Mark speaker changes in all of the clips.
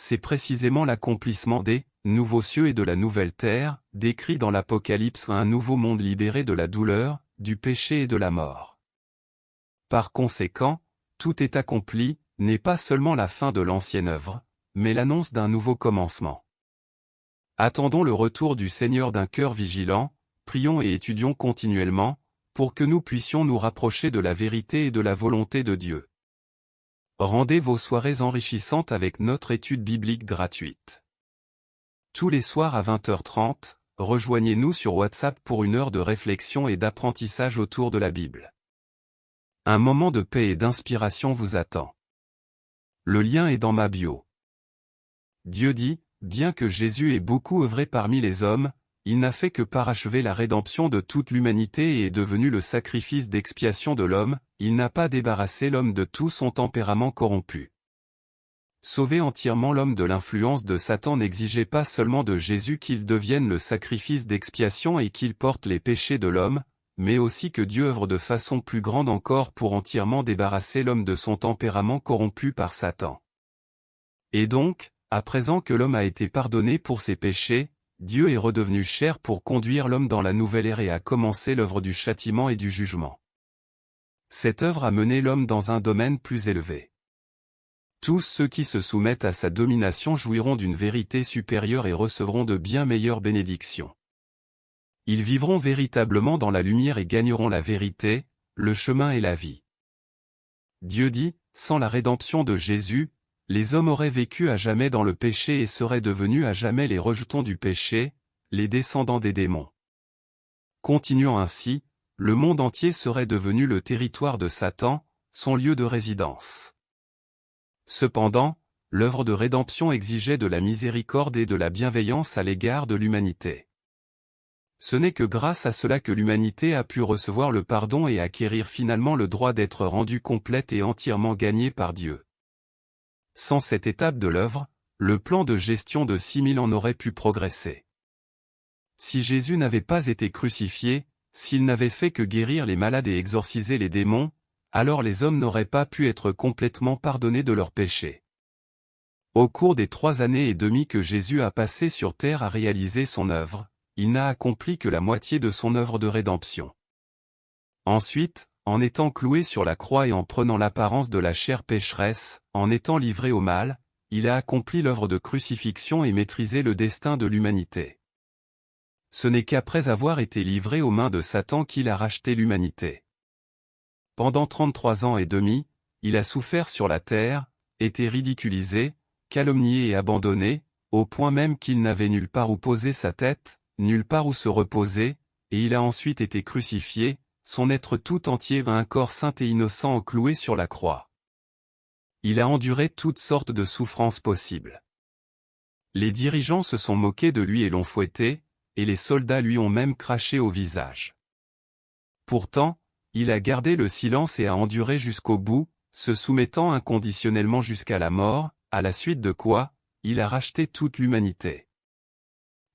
Speaker 1: c'est précisément l'accomplissement des nouveaux cieux et de la nouvelle terre, décrit dans l'Apocalypse, un nouveau monde libéré de la douleur, du péché et de la mort. Par conséquent, tout est accompli, n'est pas seulement la fin de l'ancienne œuvre, mais l'annonce d'un nouveau commencement. Attendons le retour du Seigneur d'un cœur vigilant, prions et étudions continuellement, pour que nous puissions nous rapprocher de la vérité et de la volonté de Dieu. Rendez vos soirées enrichissantes avec notre étude biblique gratuite. Tous les soirs à 20h30, rejoignez-nous sur WhatsApp pour une heure de réflexion et d'apprentissage autour de la Bible. Un moment de paix et d'inspiration vous attend. Le lien est dans ma bio. Dieu dit, bien que Jésus ait beaucoup œuvré parmi les hommes, il n'a fait que parachever la rédemption de toute l'humanité et est devenu le sacrifice d'expiation de l'homme, il n'a pas débarrassé l'homme de tout son tempérament corrompu. Sauver entièrement l'homme de l'influence de Satan n'exigeait pas seulement de Jésus qu'il devienne le sacrifice d'expiation et qu'il porte les péchés de l'homme, mais aussi que Dieu œuvre de façon plus grande encore pour entièrement débarrasser l'homme de son tempérament corrompu par Satan. Et donc, à présent que l'homme a été pardonné pour ses péchés, Dieu est redevenu chair pour conduire l'homme dans la nouvelle ère et a commencé l'œuvre du châtiment et du jugement. Cette œuvre a mené l'homme dans un domaine plus élevé. Tous ceux qui se soumettent à sa domination jouiront d'une vérité supérieure et recevront de bien meilleures bénédictions. Ils vivront véritablement dans la lumière et gagneront la vérité, le chemin et la vie. Dieu dit, sans la rédemption de Jésus, les hommes auraient vécu à jamais dans le péché et seraient devenus à jamais les rejetons du péché, les descendants des démons. Continuant ainsi, le monde entier serait devenu le territoire de Satan, son lieu de résidence. Cependant, l'œuvre de rédemption exigeait de la miséricorde et de la bienveillance à l'égard de l'humanité. Ce n'est que grâce à cela que l'humanité a pu recevoir le pardon et acquérir finalement le droit d'être rendue complète et entièrement gagnée par Dieu. Sans cette étape de l'œuvre, le plan de gestion de 6000 ans n'aurait pu progresser. Si Jésus n'avait pas été crucifié, s'il n'avait fait que guérir les malades et exorciser les démons, alors les hommes n'auraient pas pu être complètement pardonnés de leurs péchés. Au cours des 3 années et demie que Jésus a passé sur terre à réaliser son œuvre, il n'a accompli que la moitié de son œuvre de rédemption. Ensuite, en étant cloué sur la croix et en prenant l'apparence de la chair pécheresse, en étant livré au mal, il a accompli l'œuvre de crucifixion et maîtrisé le destin de l'humanité. Ce n'est qu'après avoir été livré aux mains de Satan qu'il a racheté l'humanité. Pendant 33 ans et demi, il a souffert sur la terre, été ridiculisé, calomnié et abandonné, au point même qu'il n'avait nulle part où poser sa tête, nulle part où se reposer, et il a ensuite été crucifié, son être tout entier un corps saint et innocent cloué sur la croix. Il a enduré toutes sortes de souffrances possibles. Les dirigeants se sont moqués de lui et l'ont fouetté, et les soldats lui ont même craché au visage. Pourtant, il a gardé le silence et a enduré jusqu'au bout, se soumettant inconditionnellement jusqu'à la mort, à la suite de quoi, il a racheté toute l'humanité.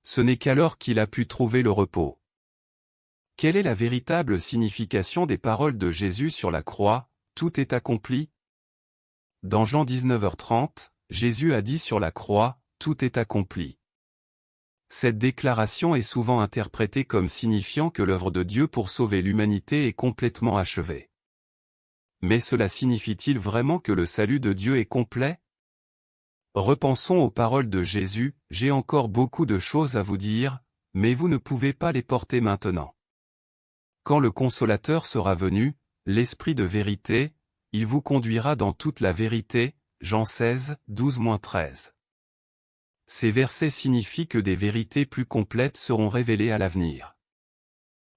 Speaker 1: Ce n'est qu'alors qu'il a pu trouver le repos. Quelle est la véritable signification des paroles de Jésus sur la croix, « Tout est accompli » ? Dans Jean 19h30, Jésus a dit sur la croix, « Tout est accompli ». Cette déclaration est souvent interprétée comme signifiant que l'œuvre de Dieu pour sauver l'humanité est complètement achevée. Mais cela signifie-t-il vraiment que le salut de Dieu est complet ? Repensons aux paroles de Jésus, « J'ai encore beaucoup de choses à vous dire, mais vous ne pouvez pas les porter maintenant. Quand le Consolateur sera venu, l'Esprit de vérité, il vous conduira dans toute la vérité. » Jean 16, 12-13. Ces versets signifient que des vérités plus complètes seront révélées à l'avenir.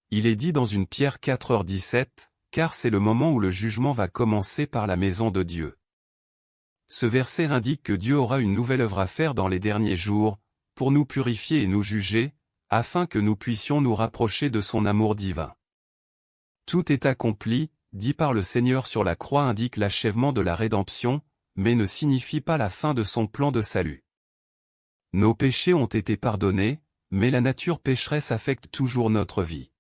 Speaker 1: Il est dit dans 1 Pierre 4h17, car c'est le moment où le jugement va commencer par la maison de Dieu. Ce verset indique que Dieu aura une nouvelle œuvre à faire dans les derniers jours, pour nous purifier et nous juger, afin que nous puissions nous rapprocher de son amour divin. Tout est accompli, dit par le Seigneur sur la croix indique l'achèvement de la rédemption, mais ne signifie pas la fin de son plan de salut. Nos péchés ont été pardonnés, mais la nature pécheresse affecte toujours notre vie.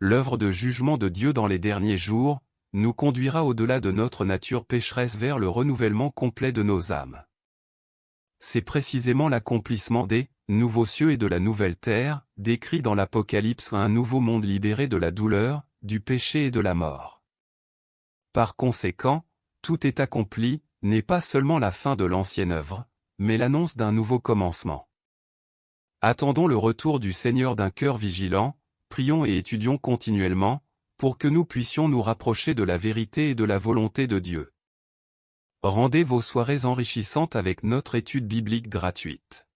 Speaker 1: L'œuvre de jugement de Dieu dans les derniers jours, nous conduira au-delà de notre nature pécheresse vers le renouvellement complet de nos âmes. c'est précisément l'accomplissement des nouveaux cieux et de la nouvelle terre, décrit dans l'Apocalypse, un nouveau monde libéré de la douleur, du péché et de la mort. Par conséquent, tout est accompli, n'est pas seulement la fin de l'ancienne œuvre, mais l'annonce d'un nouveau commencement. Attendons le retour du Seigneur d'un cœur vigilant, prions et étudions continuellement, pour que nous puissions nous rapprocher de la vérité et de la volonté de Dieu. Rendez vos soirées enrichissantes avec notre étude biblique gratuite.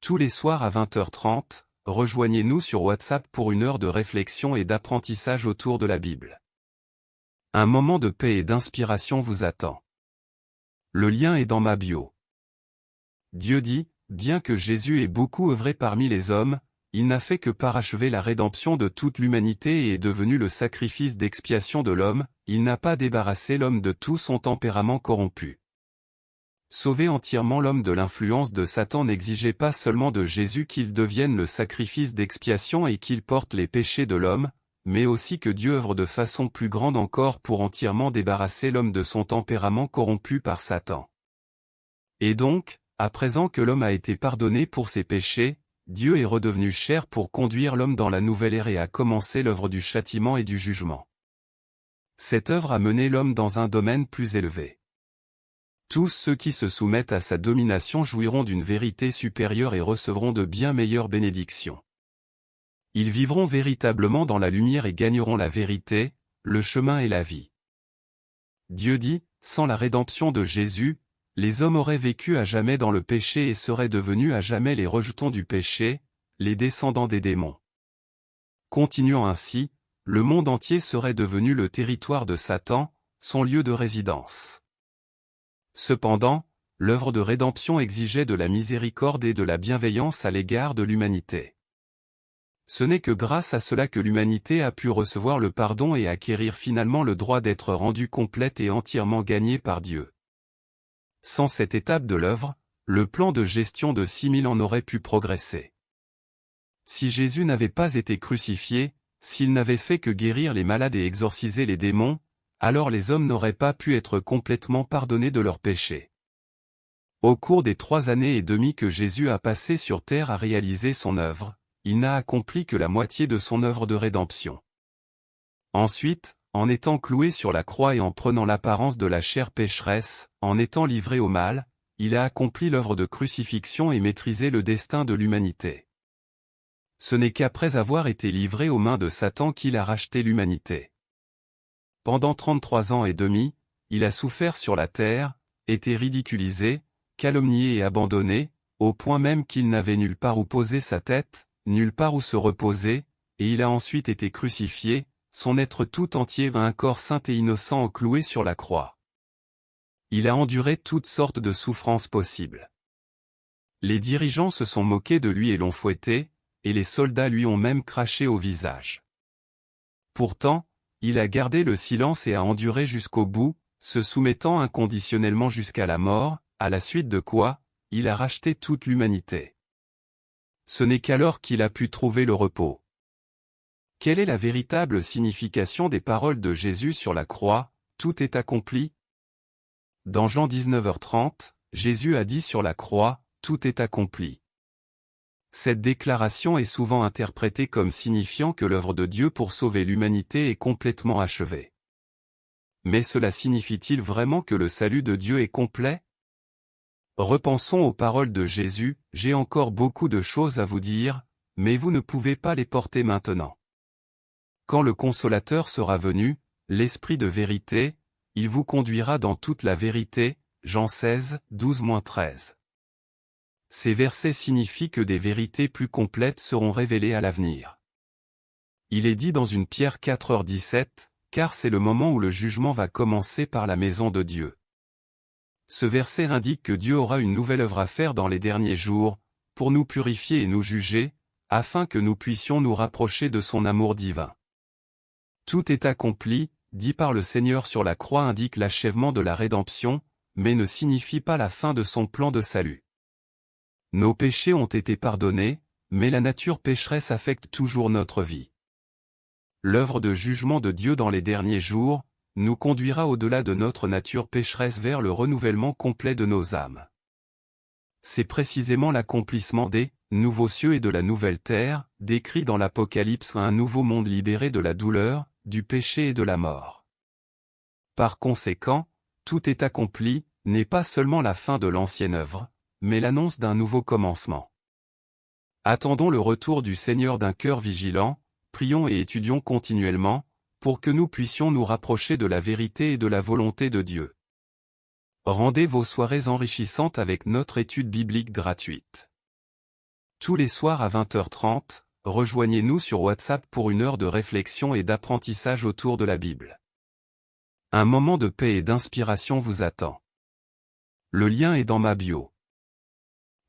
Speaker 1: Tous les soirs à 20h30, rejoignez-nous sur WhatsApp pour une heure de réflexion et d'apprentissage autour de la Bible. Un moment de paix et d'inspiration vous attend. Le lien est dans ma bio. Dieu dit, bien que Jésus ait beaucoup œuvré parmi les hommes, il n'a fait que parachever la rédemption de toute l'humanité et est devenu le sacrifice d'expiation de l'homme, il n'a pas débarrassé l'homme de tout son tempérament corrompu. Sauver entièrement l'homme de l'influence de Satan n'exigeait pas seulement de Jésus qu'il devienne le sacrifice d'expiation et qu'il porte les péchés de l'homme, mais aussi que Dieu œuvre de façon plus grande encore pour entièrement débarrasser l'homme de son tempérament corrompu par Satan. Et donc, à présent que l'homme a été pardonné pour ses péchés, Dieu est redevenu chair pour conduire l'homme dans la nouvelle ère et a commencé l'œuvre du châtiment et du jugement. Cette œuvre a mené l'homme dans un domaine plus élevé. Tous ceux qui se soumettent à sa domination jouiront d'une vérité supérieure et recevront de bien meilleures bénédictions. Ils vivront véritablement dans la lumière et gagneront la vérité, le chemin et la vie. Dieu dit, sans la rédemption de Jésus, les hommes auraient vécu à jamais dans le péché et seraient devenus à jamais les rejetons du péché, les descendants des démons. Continuant ainsi, le monde entier serait devenu le territoire de Satan, son lieu de résidence. Cependant, l'œuvre de rédemption exigeait de la miséricorde et de la bienveillance à l'égard de l'humanité. Ce n'est que grâce à cela que l'humanité a pu recevoir le pardon et acquérir finalement le droit d'être rendue complète et entièrement gagnée par Dieu. Sans cette étape de l'œuvre, le plan de gestion de 6000 ans n'aurait pu progresser. Si Jésus n'avait pas été crucifié, s'il n'avait fait que guérir les malades et exorciser les démons, alors les hommes n'auraient pas pu être complètement pardonnés de leurs péchés. Au cours des 3 années et demie que Jésus a passé sur terre à réaliser son œuvre, il n'a accompli que la moitié de son œuvre de rédemption. Ensuite, en étant cloué sur la croix et en prenant l'apparence de la chair pécheresse, en étant livré au mal, il a accompli l'œuvre de crucifixion et maîtrisé le destin de l'humanité. Ce n'est qu'après avoir été livré aux mains de Satan qu'il a racheté l'humanité. Pendant 33 ans et demi, il a souffert sur la terre, été ridiculisé, calomnié et abandonné, au point même qu'il n'avait nulle part où poser sa tête, nulle part où se reposer, et il a ensuite été crucifié, son être tout entier un corps saint et innocent cloué sur la croix. Il a enduré toutes sortes de souffrances possibles. Les dirigeants se sont moqués de lui et l'ont fouetté, et les soldats lui ont même craché au visage. Pourtant, il a gardé le silence et a enduré jusqu'au bout, se soumettant inconditionnellement jusqu'à la mort, à la suite de quoi, il a racheté toute l'humanité. Ce n'est qu'alors qu'il a pu trouver le repos. Quelle est la véritable signification des paroles de Jésus sur la croix, « Tout est accompli » ? Dans Jean 19h30, Jésus a dit sur la croix, « Tout est accompli ». Cette déclaration est souvent interprétée comme signifiant que l'œuvre de Dieu pour sauver l'humanité est complètement achevée. Mais cela signifie-t-il vraiment que le salut de Dieu est complet ? Repensons aux paroles de Jésus, « J'ai encore beaucoup de choses à vous dire, mais vous ne pouvez pas les porter maintenant. Quand le Consolateur sera venu, l'Esprit de vérité, il vous conduira dans toute la vérité. » Jean 16, 12-13. Ces versets signifient que des vérités plus complètes seront révélées à l'avenir. Il est dit dans 1 Pierre 4h17, car c'est le moment où le jugement va commencer par la maison de Dieu. Ce verset indique que Dieu aura une nouvelle œuvre à faire dans les derniers jours, pour nous purifier et nous juger, afin que nous puissions nous rapprocher de son amour divin. Tout est accompli, dit par le Seigneur sur la croix indique l'achèvement de la rédemption, mais ne signifie pas la fin de son plan de salut. Nos péchés ont été pardonnés, mais la nature pécheresse affecte toujours notre vie. L'œuvre de jugement de Dieu dans les derniers jours, nous conduira au-delà de notre nature pécheresse vers le renouvellement complet de nos âmes. c'est précisément l'accomplissement des nouveaux cieux et de la nouvelle terre, décrit dans l'Apocalypse, un nouveau monde libéré de la douleur, du péché et de la mort. Par conséquent, tout est accompli, n'est pas seulement la fin de l'ancienne œuvre, mais l'annonce d'un nouveau commencement. Attendons le retour du Seigneur d'un cœur vigilant, prions et étudions continuellement, pour que nous puissions nous rapprocher de la vérité et de la volonté de Dieu. Rendez vos soirées enrichissantes avec notre étude biblique gratuite. Tous les soirs à 20h30, rejoignez-nous sur WhatsApp pour une heure de réflexion et d'apprentissage autour de la Bible. Un moment de paix et d'inspiration vous attend. Le lien est dans ma bio.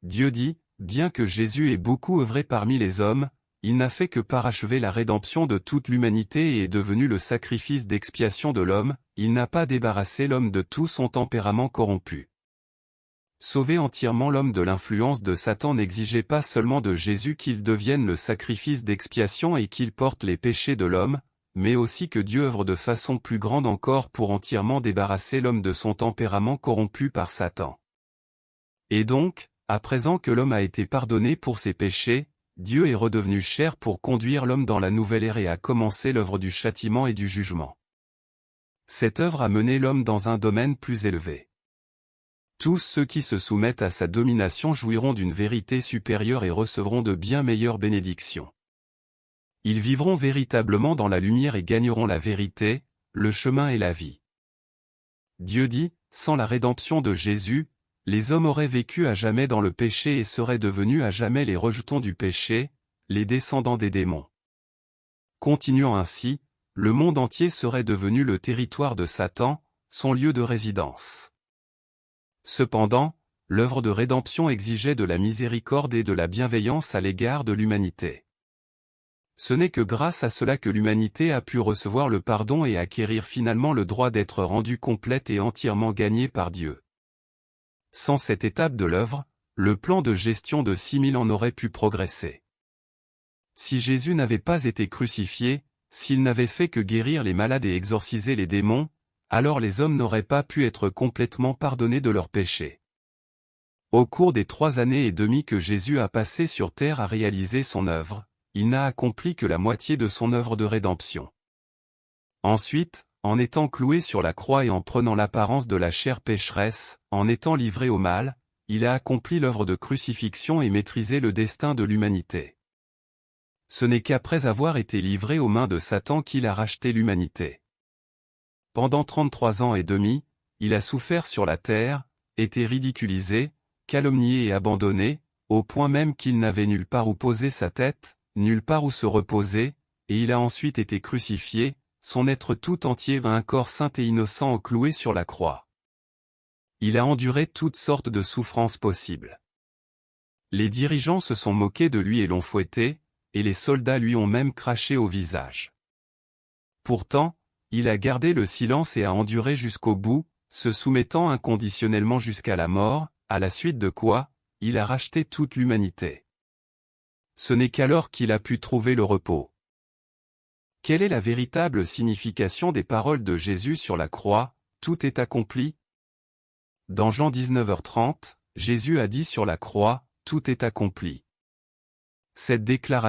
Speaker 1: Dieu dit, bien que Jésus ait beaucoup œuvré parmi les hommes, il n'a fait que parachever la rédemption de toute l'humanité et est devenu le sacrifice d'expiation de l'homme, il n'a pas débarrassé l'homme de tout son tempérament corrompu. Sauver entièrement l'homme de l'influence de Satan n'exigeait pas seulement de Jésus qu'il devienne le sacrifice d'expiation et qu'il porte les péchés de l'homme, mais aussi que Dieu œuvre de façon plus grande encore pour entièrement débarrasser l'homme de son tempérament corrompu par Satan. Et donc, à présent que l'homme a été pardonné pour ses péchés, Dieu est redevenu chair pour conduire l'homme dans la nouvelle ère et a commencé l'œuvre du châtiment et du jugement. Cette œuvre a mené l'homme dans un domaine plus élevé. Tous ceux qui se soumettent à sa domination jouiront d'une vérité supérieure et recevront de bien meilleures bénédictions. Ils vivront véritablement dans la lumière et gagneront la vérité, le chemin et la vie. Dieu dit, sans la rédemption de Jésus, les hommes auraient vécu à jamais dans le péché et seraient devenus à jamais les rejetons du péché, les descendants des démons. Continuant ainsi, le monde entier serait devenu le territoire de Satan, son lieu de résidence. Cependant, l'œuvre de rédemption exigeait de la miséricorde et de la bienveillance à l'égard de l'humanité. Ce n'est que grâce à cela que l'humanité a pu recevoir le pardon et acquérir finalement le droit d'être rendue complète et entièrement gagnée par Dieu. Sans cette étape de l'œuvre, le plan de gestion de 6000 ans n'aurait pu progresser. Si Jésus n'avait pas été crucifié, s'il n'avait fait que guérir les malades et exorciser les démons, alors les hommes n'auraient pas pu être complètement pardonnés de leurs péchés. Au cours des 3 années et demie que Jésus a passé sur terre à réaliser son œuvre, il n'a accompli que la moitié de son œuvre de rédemption. Ensuite, en étant cloué sur la croix et en prenant l'apparence de la chair pécheresse, en étant livré au mal, il a accompli l'œuvre de crucifixion et maîtrisé le destin de l'humanité. Ce n'est qu'après avoir été livré aux mains de Satan qu'il a racheté l'humanité. Pendant 33 ans et demi, il a souffert sur la terre, été ridiculisé, calomnié et abandonné, au point même qu'il n'avait nulle part où poser sa tête, nulle part où se reposer, et il a ensuite été crucifié, son être tout entier un corps saint et innocent cloué sur la croix. Il a enduré toutes sortes de souffrances possibles. Les dirigeants se sont moqués de lui et l'ont fouetté, et les soldats lui ont même craché au visage. Pourtant, il a gardé le silence et a enduré jusqu'au bout, se soumettant inconditionnellement jusqu'à la mort, à la suite de quoi, il a racheté toute l'humanité. Ce n'est qu'alors qu'il a pu trouver le repos. Quelle est la véritable signification des paroles de Jésus sur la croix, « Tout est accompli » ? Dans Jean 19h30, Jésus a dit sur la croix, « Tout est accompli ». Cette déclaration